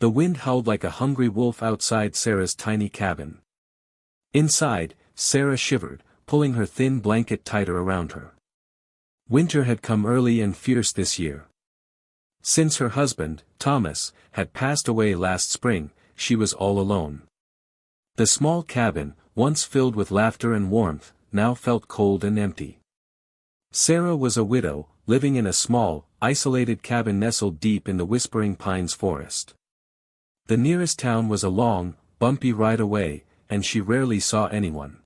The wind howled like a hungry wolf outside Sarah's tiny cabin. Inside, Sarah shivered, pulling her thin blanket tighter around her. Winter had come early and fierce this year. Since her husband, Thomas, had passed away last spring, she was all alone. The small cabin, once filled with laughter and warmth, now felt cold and empty. Sarah was a widow, living in a small, isolated cabin nestled deep in the Whispering Pines forest. The nearest town was a long, bumpy ride away, and she rarely saw anyone.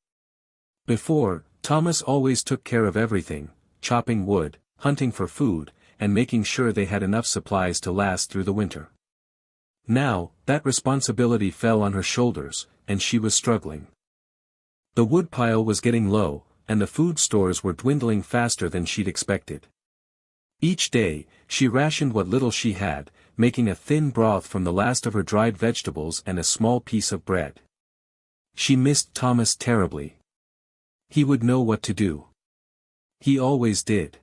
Before, Thomas always took care of everything, chopping wood, hunting for food, and making sure they had enough supplies to last through the winter. Now, that responsibility fell on her shoulders, and she was struggling. The woodpile was getting low, and the food stores were dwindling faster than she'd expected. Each day, she rationed what little she had, making a thin broth from the last of her dried vegetables and a small piece of bread. She missed Thomas terribly. He would know what to do. He always did.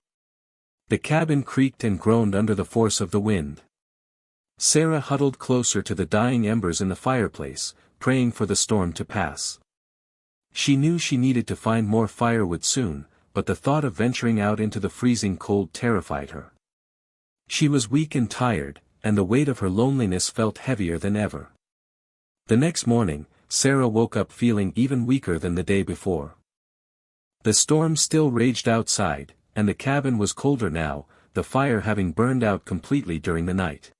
The cabin creaked and groaned under the force of the wind. Sarah huddled closer to the dying embers in the fireplace, praying for the storm to pass. She knew she needed to find more firewood soon, but the thought of venturing out into the freezing cold terrified her. She was weak and tired, and the weight of her loneliness felt heavier than ever. The next morning, Sarah woke up feeling even weaker than the day before. The storm still raged outside, and the cabin was colder now, the fire having burned out completely during the night.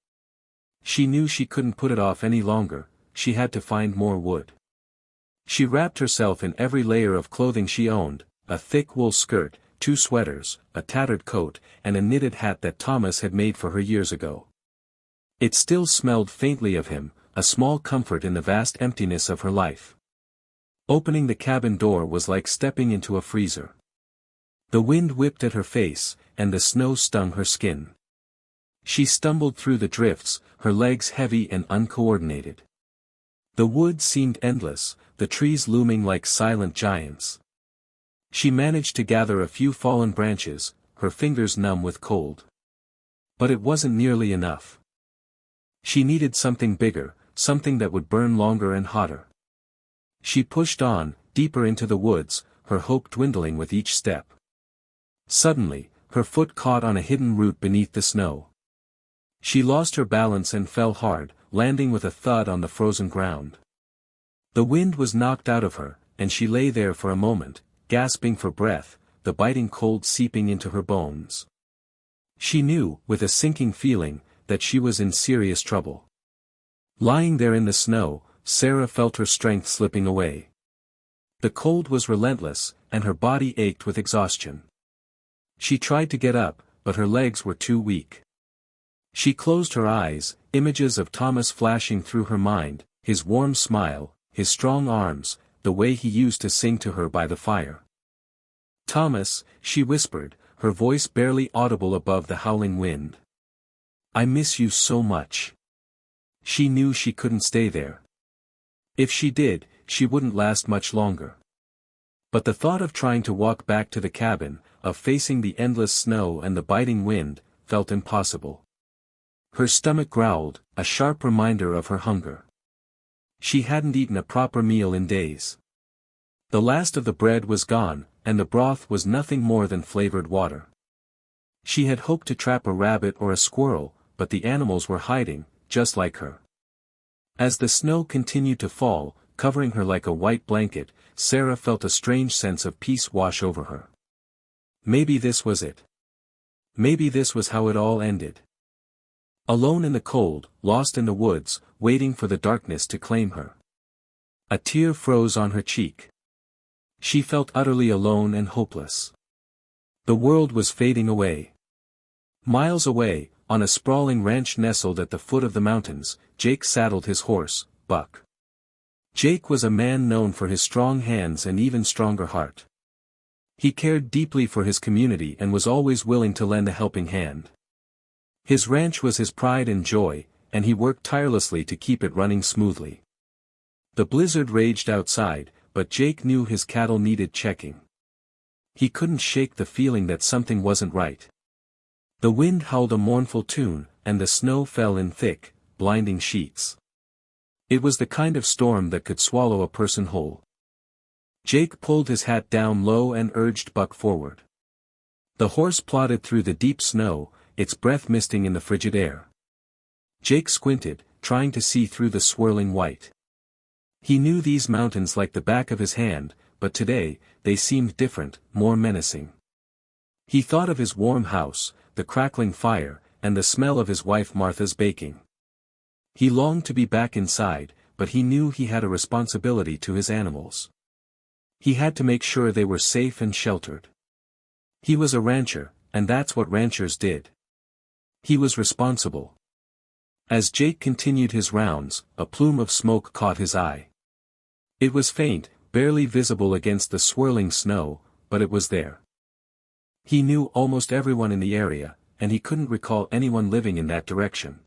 She knew she couldn't put it off any longer, she had to find more wood. She wrapped herself in every layer of clothing she owned, a thick wool skirt, 2 sweaters, a tattered coat, and a knitted hat that Thomas had made for her years ago. It still smelled faintly of him, a small comfort in the vast emptiness of her life. Opening the cabin door was like stepping into a freezer. The wind whipped at her face, and the snow stung her skin. She stumbled through the drifts, her legs heavy and uncoordinated. The woods seemed endless, the trees looming like silent giants. She managed to gather a few fallen branches, her fingers numb with cold. But it wasn't nearly enough. She needed something bigger, something that would burn longer and hotter. She pushed on, deeper into the woods, her hope dwindling with each step. Suddenly, her foot caught on a hidden root beneath the snow. She lost her balance and fell hard, landing with a thud on the frozen ground. The wind was knocked out of her, and she lay there for a moment, gasping for breath, the biting cold seeping into her bones. She knew, with a sinking feeling, that she was in serious trouble. Lying there in the snow, Sarah felt her strength slipping away. The cold was relentless, and her body ached with exhaustion. She tried to get up, but her legs were too weak. She closed her eyes, images of Thomas flashing through her mind, his warm smile, his strong arms, the way he used to sing to her by the fire. "Thomas," she whispered, her voice barely audible above the howling wind. "I miss you so much." She knew she couldn't stay there. If she did, she wouldn't last much longer. But the thought of trying to walk back to the cabin, of facing the endless snow and the biting wind, felt impossible. Her stomach growled, a sharp reminder of her hunger. She hadn't eaten a proper meal in days. The last of the bread was gone, and the broth was nothing more than flavored water. She had hoped to trap a rabbit or a squirrel, but the animals were hiding, just like her. As the snow continued to fall, covering her like a white blanket, Sarah felt a strange sense of peace wash over her. Maybe this was it. Maybe this was how it all ended. Alone in the cold, lost in the woods, waiting for the darkness to claim her. A tear froze on her cheek. She felt utterly alone and hopeless. The world was fading away. Miles away, on a sprawling ranch nestled at the foot of the mountains, Jake saddled his horse, Buck. Jake was a man known for his strong hands and even stronger heart. He cared deeply for his community and was always willing to lend a helping hand. His ranch was his pride and joy, and he worked tirelessly to keep it running smoothly. The blizzard raged outside, but Jake knew his cattle needed checking. He couldn't shake the feeling that something wasn't right. The wind howled a mournful tune, and the snow fell in thick, blinding sheets. It was the kind of storm that could swallow a person whole. Jake pulled his hat down low and urged Buck forward. The horse plodded through the deep snow, its breath misting in the frigid air. Jake squinted, trying to see through the swirling white. He knew these mountains like the back of his hand, but today, they seemed different, more menacing. He thought of his warm house, the crackling fire, and the smell of his wife Martha's baking. He longed to be back inside, but he knew he had a responsibility to his animals. He had to make sure they were safe and sheltered. He was a rancher, and that's what ranchers did. He was responsible. As Jake continued his rounds, a plume of smoke caught his eye. It was faint, barely visible against the swirling snow, but it was there. He knew almost everyone in the area, and he couldn't recall anyone living in that direction.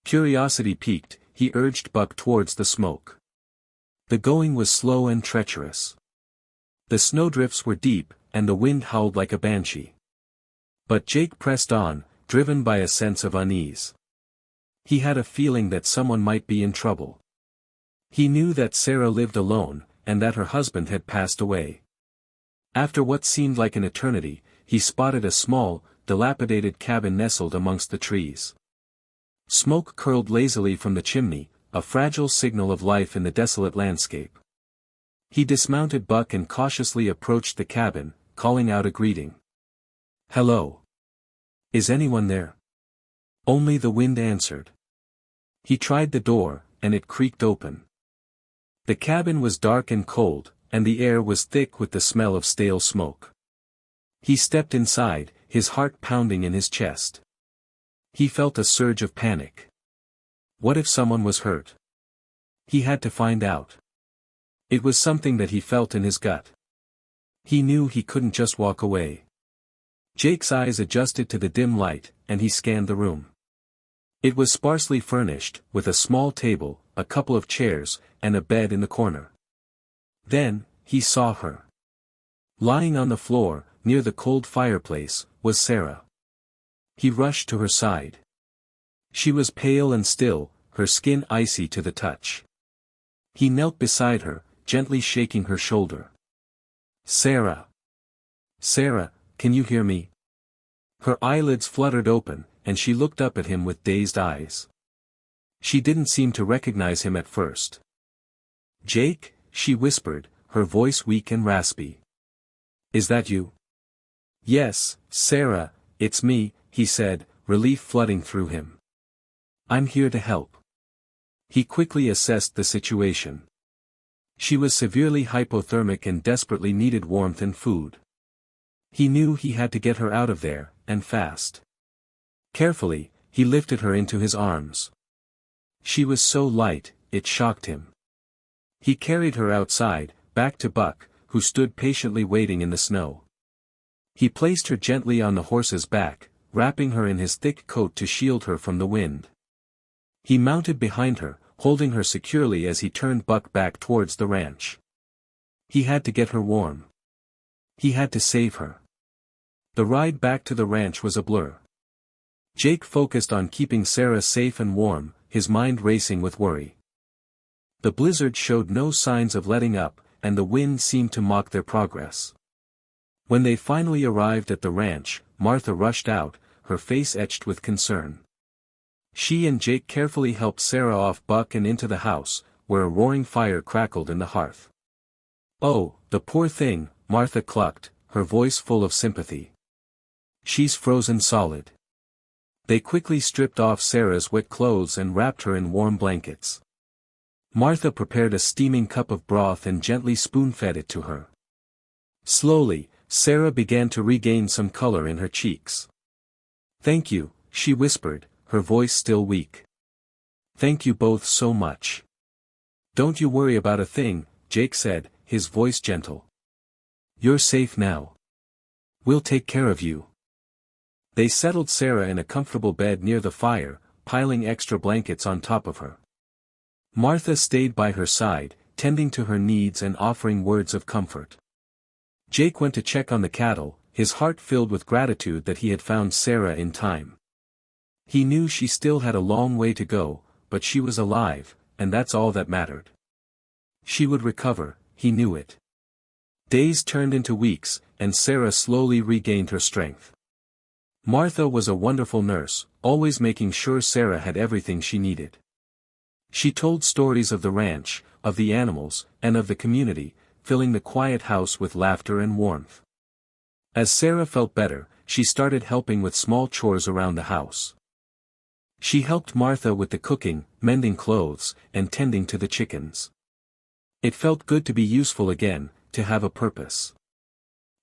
Curiosity piqued, he urged Buck towards the smoke. The going was slow and treacherous. The snowdrifts were deep, and the wind howled like a banshee. But Jake pressed on, driven by a sense of unease. He had a feeling that someone might be in trouble. He knew that Sarah lived alone, and that her husband had passed away. After what seemed like an eternity, he spotted a small, dilapidated cabin nestled amongst the trees. Smoke curled lazily from the chimney, a fragile signal of life in the desolate landscape. He dismounted Buck and cautiously approached the cabin, calling out a greeting. "Hello. Is anyone there?" Only the wind answered. He tried the door, and it creaked open. The cabin was dark and cold, and the air was thick with the smell of stale smoke. He stepped inside, his heart pounding in his chest. He felt a surge of panic. What if someone was hurt? He had to find out. It was something that he felt in his gut. He knew he couldn't just walk away. Jake's eyes adjusted to the dim light, and he scanned the room. It was sparsely furnished, with a small table, a couple of chairs, and a bed in the corner. Then, he saw her. Lying on the floor, near the cold fireplace, was Sarah. He rushed to her side. She was pale and still, her skin icy to the touch. He knelt beside her, gently shaking her shoulder. "Sarah. Sarah, can you hear me?" Her eyelids fluttered open, and she looked up at him with dazed eyes. She didn't seem to recognize him at first. "Jake," she whispered, her voice weak and raspy. "Is that you?" "Yes, Sarah, it's me," he said, relief flooding through him. "I'm here to help." He quickly assessed the situation. She was severely hypothermic and desperately needed warmth and food. He knew he had to get her out of there, and fast. Carefully, he lifted her into his arms. She was so light, it shocked him. He carried her outside, back to Buck, who stood patiently waiting in the snow. He placed her gently on the horse's back, wrapping her in his thick coat to shield her from the wind. He mounted behind her, holding her securely as he turned Buck back towards the ranch. He had to get her warm. He had to save her. The ride back to the ranch was a blur. Jake focused on keeping Sarah safe and warm, his mind racing with worry. The blizzard showed no signs of letting up, and the wind seemed to mock their progress. When they finally arrived at the ranch, Martha rushed out, her face etched with concern. She and Jake carefully helped Sarah off Buck and into the house, where a roaring fire crackled in the hearth. "Oh, the poor thing," Martha clucked, her voice full of sympathy. "She's frozen solid." They quickly stripped off Sarah's wet clothes and wrapped her in warm blankets. Martha prepared a steaming cup of broth and gently spoon-fed it to her. Slowly, Sarah began to regain some color in her cheeks. "Thank you," she whispered, her voice still weak. "Thank you both so much." "Don't you worry about a thing," Jake said, his voice gentle. "You're safe now. We'll take care of you." They settled Sarah in a comfortable bed near the fire, piling extra blankets on top of her. Martha stayed by her side, tending to her needs and offering words of comfort. Jake went to check on the cattle, his heart filled with gratitude that he had found Sarah in time. He knew she still had a long way to go, but she was alive, and that's all that mattered. She would recover, he knew it. Days turned into weeks, and Sarah slowly regained her strength. Martha was a wonderful nurse, always making sure Sarah had everything she needed. She told stories of the ranch, of the animals, and of the community, filling the quiet house with laughter and warmth. As Sarah felt better, she started helping with small chores around the house. She helped Martha with the cooking, mending clothes, and tending to the chickens. It felt good to be useful again, to have a purpose.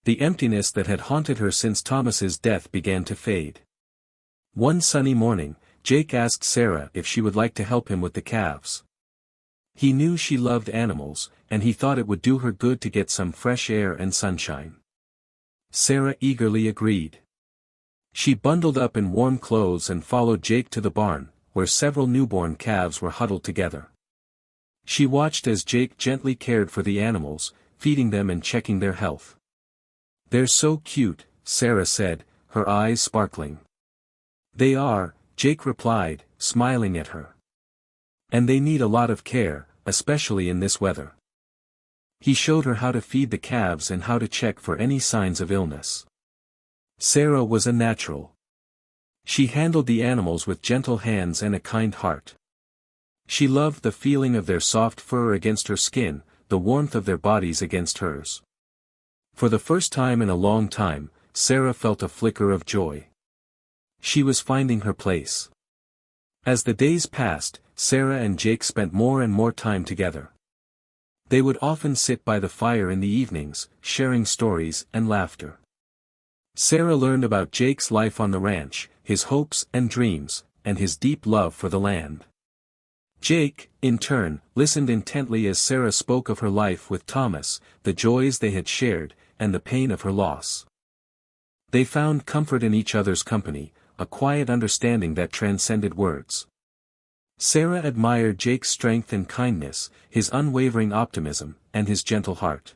The emptiness that had haunted her since Thomas's death began to fade. One sunny morning, Jake asked Sarah if she would like to help him with the calves. He knew she loved animals, and he thought it would do her good to get some fresh air and sunshine. Sarah eagerly agreed. She bundled up in warm clothes and followed Jake to the barn, where several newborn calves were huddled together. She watched as Jake gently cared for the animals, feeding them and checking their health. "They're so cute," Sarah said, her eyes sparkling. "They are," Jake replied, smiling at her. "And they need a lot of care, especially in this weather." He showed her how to feed the calves and how to check for any signs of illness. Sarah was a natural. She handled the animals with gentle hands and a kind heart. She loved the feeling of their soft fur against her skin, the warmth of their bodies against hers. For the first time in a long time, Sarah felt a flicker of joy. She was finding her place. As the days passed, Sarah and Jake spent more and more time together. They would often sit by the fire in the evenings, sharing stories and laughter. Sarah learned about Jake's life on the ranch, his hopes and dreams, and his deep love for the land. Jake, in turn, listened intently as Sarah spoke of her life with Thomas, the joys they had shared, and the pain of her loss. They found comfort in each other's company, a quiet understanding that transcended words. Sarah admired Jake's strength and kindness, his unwavering optimism, and his gentle heart.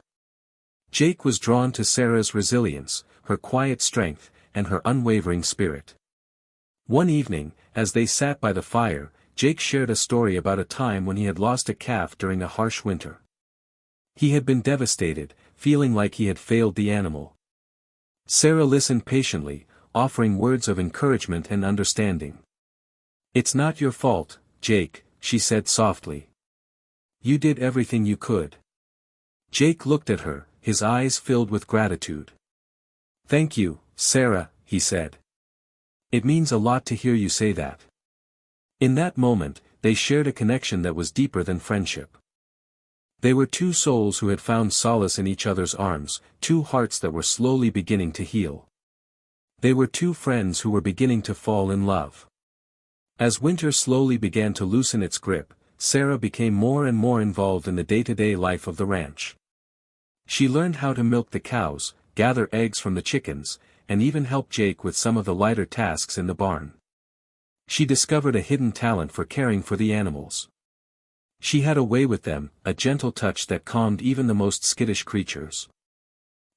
Jake was drawn to Sarah's resilience, her quiet strength, and her unwavering spirit. One evening, as they sat by the fire, Jake shared a story about a time when he had lost a calf during a harsh winter. He had been devastated, feeling like he had failed the animal. Sarah listened patiently, offering words of encouragement and understanding. "It's not your fault, Jake," she said softly. "You did everything you could." Jake looked at her, his eyes filled with gratitude. "Thank you, Sarah," he said. "It means a lot to hear you say that." In that moment, they shared a connection that was deeper than friendship. They were two souls who had found solace in each other's arms, two hearts that were slowly beginning to heal. They were two friends who were beginning to fall in love. As winter slowly began to loosen its grip, Sarah became more and more involved in the day-to-day life of the ranch. She learned how to milk the cows, gather eggs from the chickens, and even help Jake with some of the lighter tasks in the barn. She discovered a hidden talent for caring for the animals. She had a way with them, a gentle touch that calmed even the most skittish creatures.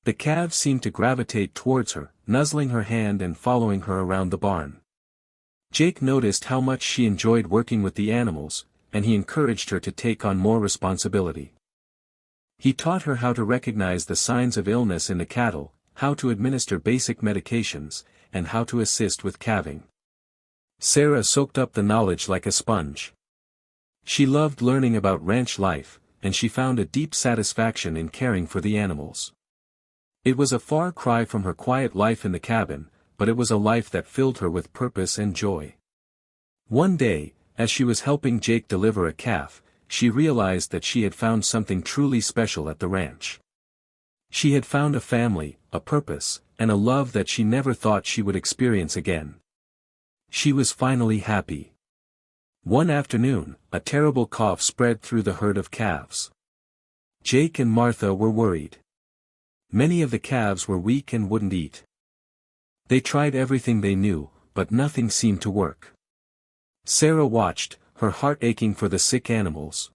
The calves seemed to gravitate towards her, nuzzling her hand and following her around the barn. Jake noticed how much she enjoyed working with the animals, and he encouraged her to take on more responsibility. He taught her how to recognize the signs of illness in the cattle, how to administer basic medications, and how to assist with calving. Sarah soaked up the knowledge like a sponge. She loved learning about ranch life, and she found a deep satisfaction in caring for the animals. It was a far cry from her quiet life in the cabin, but it was a life that filled her with purpose and joy. One day, as she was helping Jake deliver a calf, she realized that she had found something truly special at the ranch. She had found a family, a purpose, and a love that she never thought she would experience again. She was finally happy. One afternoon, a terrible cough spread through the herd of calves. Jake and Martha were worried. Many of the calves were weak and wouldn't eat. They tried everything they knew, but nothing seemed to work. Sarah watched, her heart aching for the sick animals.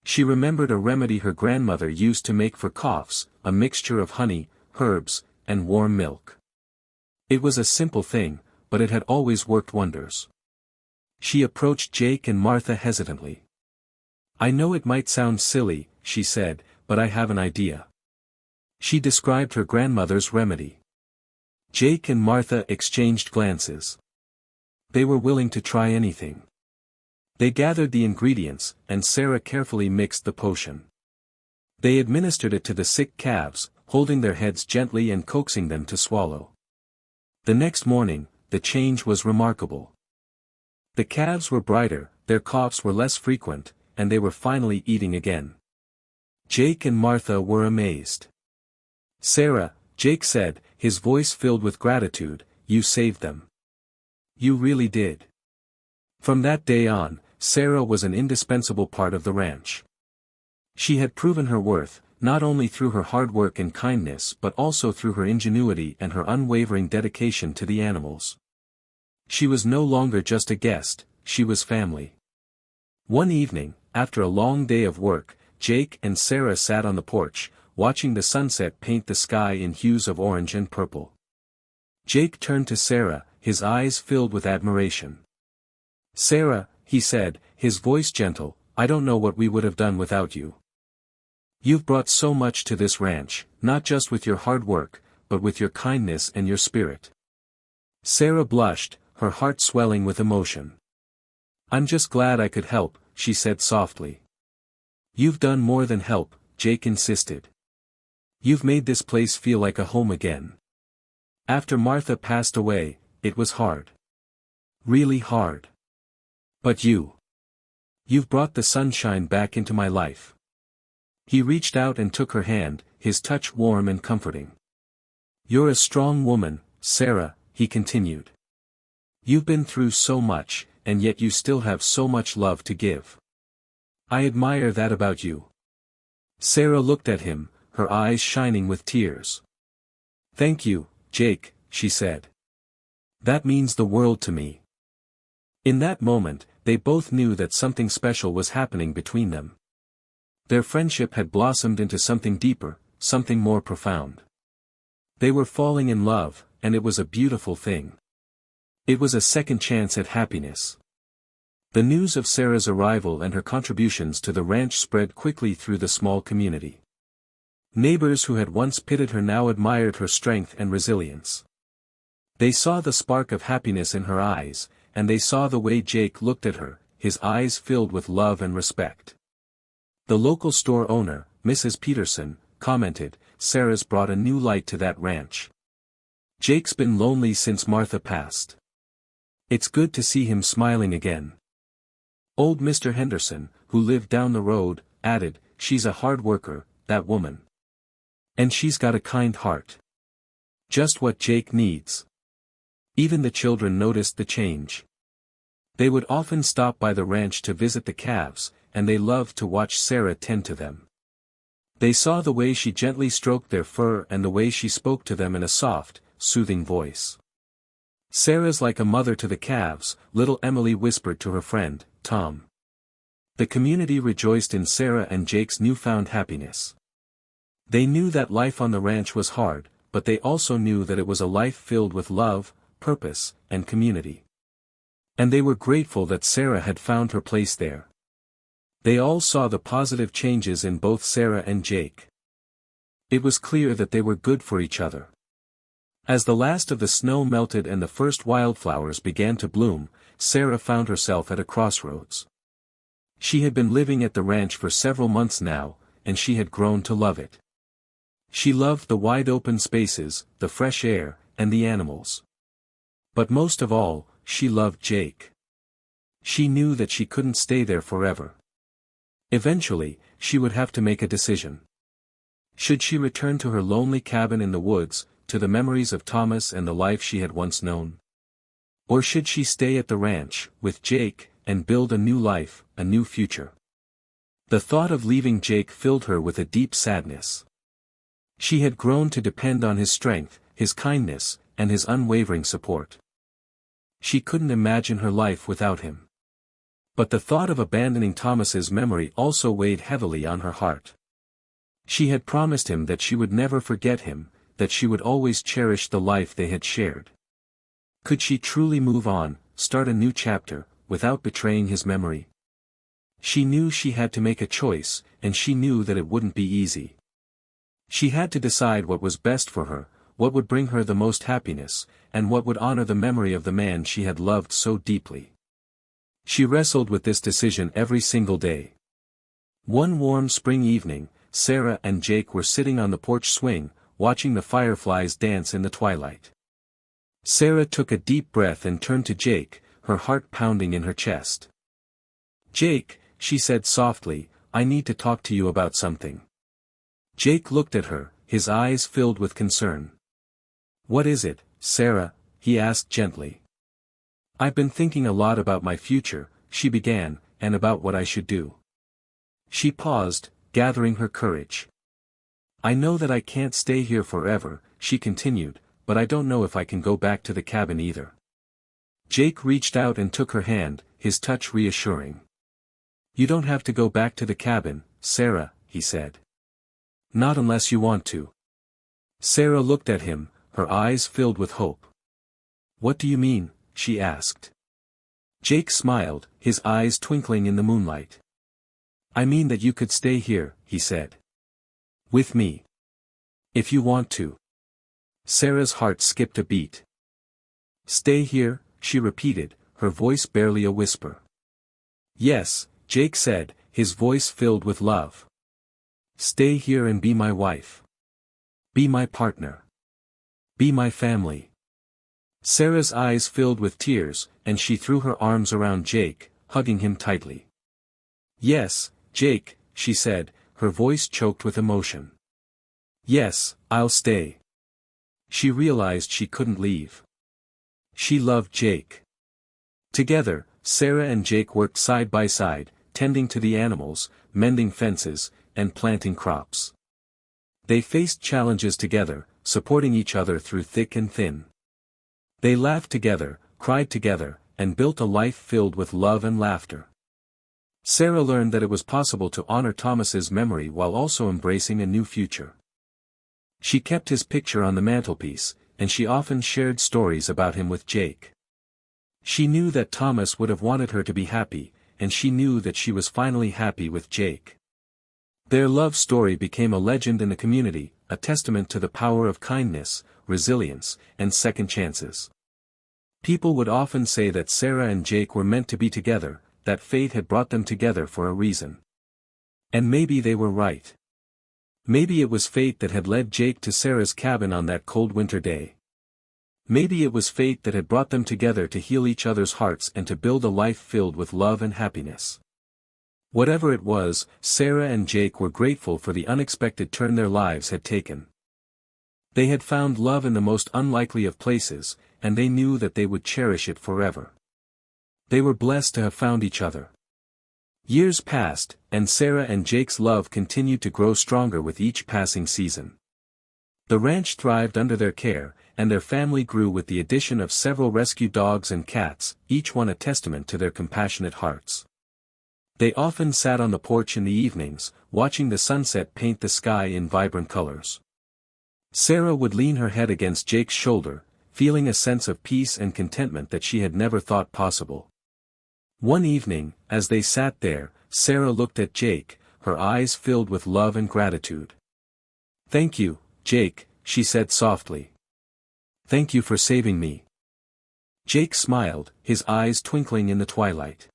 She remembered a remedy her grandmother used to make for coughs, a mixture of honey, herbs, and warm milk. It was a simple thing, but it had always worked wonders. She approached Jake and Martha hesitantly. "I know it might sound silly," she said, "but I have an idea." She described her grandmother's remedy. Jake and Martha exchanged glances. They were willing to try anything. They gathered the ingredients, and Sarah carefully mixed the potion. They administered it to the sick calves, holding their heads gently and coaxing them to swallow. The next morning, the change was remarkable. The calves were brighter, their coughs were less frequent, and they were finally eating again. Jake and Martha were amazed. "Sarah," Jake said, his voice filled with gratitude, "you saved them. You really did." From that day on, Sarah was an indispensable part of the ranch. She had proven her worth, not only through her hard work and kindness but also through her ingenuity and her unwavering dedication to the animals. She was no longer just a guest, she was family. One evening, after a long day of work, Jake and Sarah sat on the porch, watching the sunset paint the sky in hues of orange and purple. Jake turned to Sarah, his eyes filled with admiration. "Sarah," he said, his voice gentle, "I don't know what we would have done without you. You've brought so much to this ranch, not just with your hard work, but with your kindness and your spirit." Sarah blushed, her heart swelling with emotion. "I'm just glad I could help," she said softly. "You've done more than help," Jake insisted. "You've made this place feel like a home again. After Martha passed away, it was hard. Really hard. But you've brought the sunshine back into my life." He reached out and took her hand, his touch warm and comforting. "You're a strong woman, Sarah," he continued. "You've been through so much, and yet you still have so much love to give. I admire that about you." Sarah looked at him, her eyes shining with tears. "Thank you, Jake," she said. "That means the world to me." In that moment, they both knew that something special was happening between them. Their friendship had blossomed into something deeper, something more profound. They were falling in love, and it was a beautiful thing. It was a second chance at happiness. The news of Sarah's arrival and her contributions to the ranch spread quickly through the small community. Neighbors who had once pitied her now admired her strength and resilience. They saw the spark of happiness in her eyes, and they saw the way Jake looked at her, his eyes filled with love and respect. The local store owner, Mrs. Peterson, commented, "Sarah's brought a new light to that ranch. Jake's been lonely since Martha passed. It's good to see him smiling again." Old Mr. Henderson, who lived down the road, added, "She's a hard worker, that woman. And she's got a kind heart. Just what Jake needs." Even the children noticed the change. They would often stop by the ranch to visit the calves, and they loved to watch Sarah tend to them. They saw the way she gently stroked their fur and the way she spoke to them in a soft, soothing voice. "Sarah's like a mother to the calves," little Emily whispered to her friend, Tom. The community rejoiced in Sarah and Jake's newfound happiness. They knew that life on the ranch was hard, but they also knew that it was a life filled with love, purpose, and community. And they were grateful that Sarah had found her place there. They all saw the positive changes in both Sarah and Jake. It was clear that they were good for each other. As the last of the snow melted and the first wildflowers began to bloom, Sarah found herself at a crossroads. She had been living at the ranch for several months now, and she had grown to love it. She loved the wide open spaces, the fresh air, and the animals. But most of all, she loved Jake. She knew that she couldn't stay there forever. Eventually, she would have to make a decision. Should she return to her lonely cabin in the woods, to the memories of Thomas and the life she had once known? Or should she stay at the ranch, with Jake, and build a new life, a new future? The thought of leaving Jake filled her with a deep sadness. She had grown to depend on his strength, his kindness, and his unwavering support. She couldn't imagine her life without him. But the thought of abandoning Thomas's memory also weighed heavily on her heart. She had promised him that she would never forget him, that she would always cherish the life they had shared. Could she truly move on, start a new chapter, without betraying his memory? She knew she had to make a choice, and she knew that it wouldn't be easy. She had to decide what was best for her, what would bring her the most happiness, and what would honor the memory of the man she had loved so deeply. She wrestled with this decision every single day. One warm spring evening, Sarah and Jake were sitting on the porch swing, watching the fireflies dance in the twilight. Sarah took a deep breath and turned to Jake, her heart pounding in her chest. "Jake," she said softly, "I need to talk to you about something." Jake looked at her, his eyes filled with concern. "What is it, Sarah?" he asked gently. "I've been thinking a lot about my future," she began, "and about what I should do." She paused, gathering her courage. "I know that I can't stay here forever," she continued, "but I don't know if I can go back to the cabin either." Jake reached out and took her hand, his touch reassuring. "You don't have to go back to the cabin, Sarah," he said. "Not unless you want to." Sarah looked at him, her eyes filled with hope. "What do you mean?" she asked. Jake smiled, his eyes twinkling in the moonlight. "I mean that you could stay here," he said. "With me. If you want to." Sarah's heart skipped a beat. "Stay here?" she repeated, her voice barely a whisper. "Yes," Jake said, his voice filled with love. "Stay here and be my wife. Be my partner. Be my family." Sarah's eyes filled with tears, and she threw her arms around Jake, hugging him tightly. "Yes, Jake," she said, her voice choked with emotion. "Yes, I'll stay." She realized she couldn't leave. She loved Jake. Together, Sarah and Jake worked side by side, tending to the animals, mending fences, and planting crops. They faced challenges together, supporting each other through thick and thin. They laughed together, cried together, and built a life filled with love and laughter. Sarah learned that it was possible to honor Thomas's memory while also embracing a new future. She kept his picture on the mantelpiece, and she often shared stories about him with Jake. She knew that Thomas would have wanted her to be happy, and she knew that she was finally happy with Jake. Their love story became a legend in the community, a testament to the power of kindness, resilience, and second chances. People would often say that Sarah and Jake were meant to be together, that fate had brought them together for a reason. And maybe they were right. Maybe it was fate that had led Jake to Sarah's cabin on that cold winter day. Maybe it was fate that had brought them together to heal each other's hearts and to build a life filled with love and happiness. Whatever it was, Sarah and Jake were grateful for the unexpected turn their lives had taken. They had found love in the most unlikely of places, and they knew that they would cherish it forever. They were blessed to have found each other. Years passed, and Sarah and Jake's love continued to grow stronger with each passing season. The ranch thrived under their care, and their family grew with the addition of several rescue dogs and cats, each one a testament to their compassionate hearts. They often sat on the porch in the evenings, watching the sunset paint the sky in vibrant colors. Sarah would lean her head against Jake's shoulder, feeling a sense of peace and contentment that she had never thought possible. One evening, as they sat there, Sarah looked at Jake, her eyes filled with love and gratitude. "Thank you, Jake," she said softly. "Thank you for saving me." Jake smiled, his eyes twinkling in the twilight.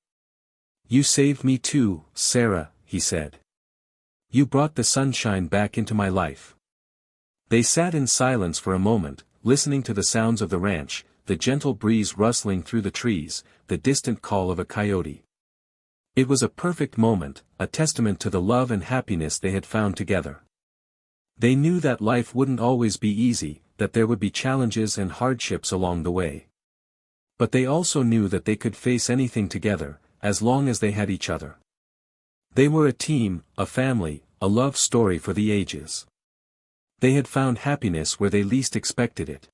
"You saved me too, Sarah," he said. "You brought the sunshine back into my life." They sat in silence for a moment, listening to the sounds of the ranch, the gentle breeze rustling through the trees, the distant call of a coyote. It was a perfect moment, a testament to the love and happiness they had found together. They knew that life wouldn't always be easy, that there would be challenges and hardships along the way. But they also knew that they could face anything together, as long as they had each other. They were a team, a family, a love story for the ages. They had found happiness where they least expected it.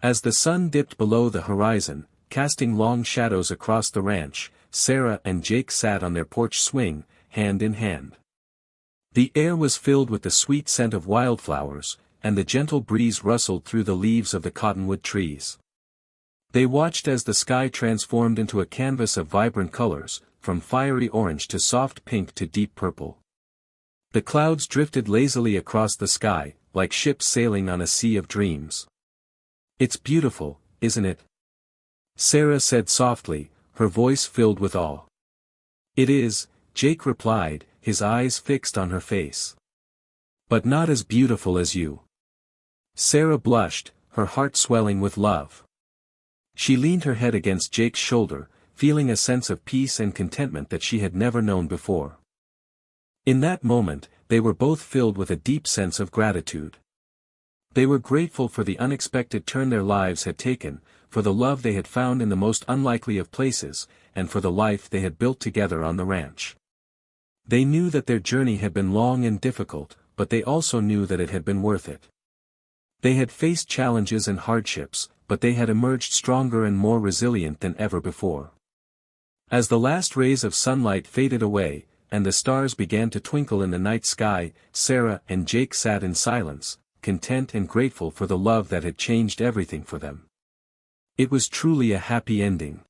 As the sun dipped below the horizon, casting long shadows across the ranch, Sarah and Jake sat on their porch swing, hand in hand. The air was filled with the sweet scent of wildflowers, and the gentle breeze rustled through the leaves of the cottonwood trees. They watched as the sky transformed into a canvas of vibrant colors, from fiery orange to soft pink to deep purple. The clouds drifted lazily across the sky, like ships sailing on a sea of dreams. "It's beautiful, isn't it?" Sarah said softly, her voice filled with awe. "It is," Jake replied, his eyes fixed on her face. "But not as beautiful as you." Sarah blushed, her heart swelling with love. She leaned her head against Jake's shoulder, feeling a sense of peace and contentment that she had never known before. In that moment, they were both filled with a deep sense of gratitude. They were grateful for the unexpected turn their lives had taken, for the love they had found in the most unlikely of places, and for the life they had built together on the ranch. They knew that their journey had been long and difficult, but they also knew that it had been worth it. They had faced challenges and hardships, but they had emerged stronger and more resilient than ever before. As the last rays of sunlight faded away, and the stars began to twinkle in the night sky, Sarah and Jake sat in silence, content and grateful for the love that had changed everything for them. It was truly a happy ending.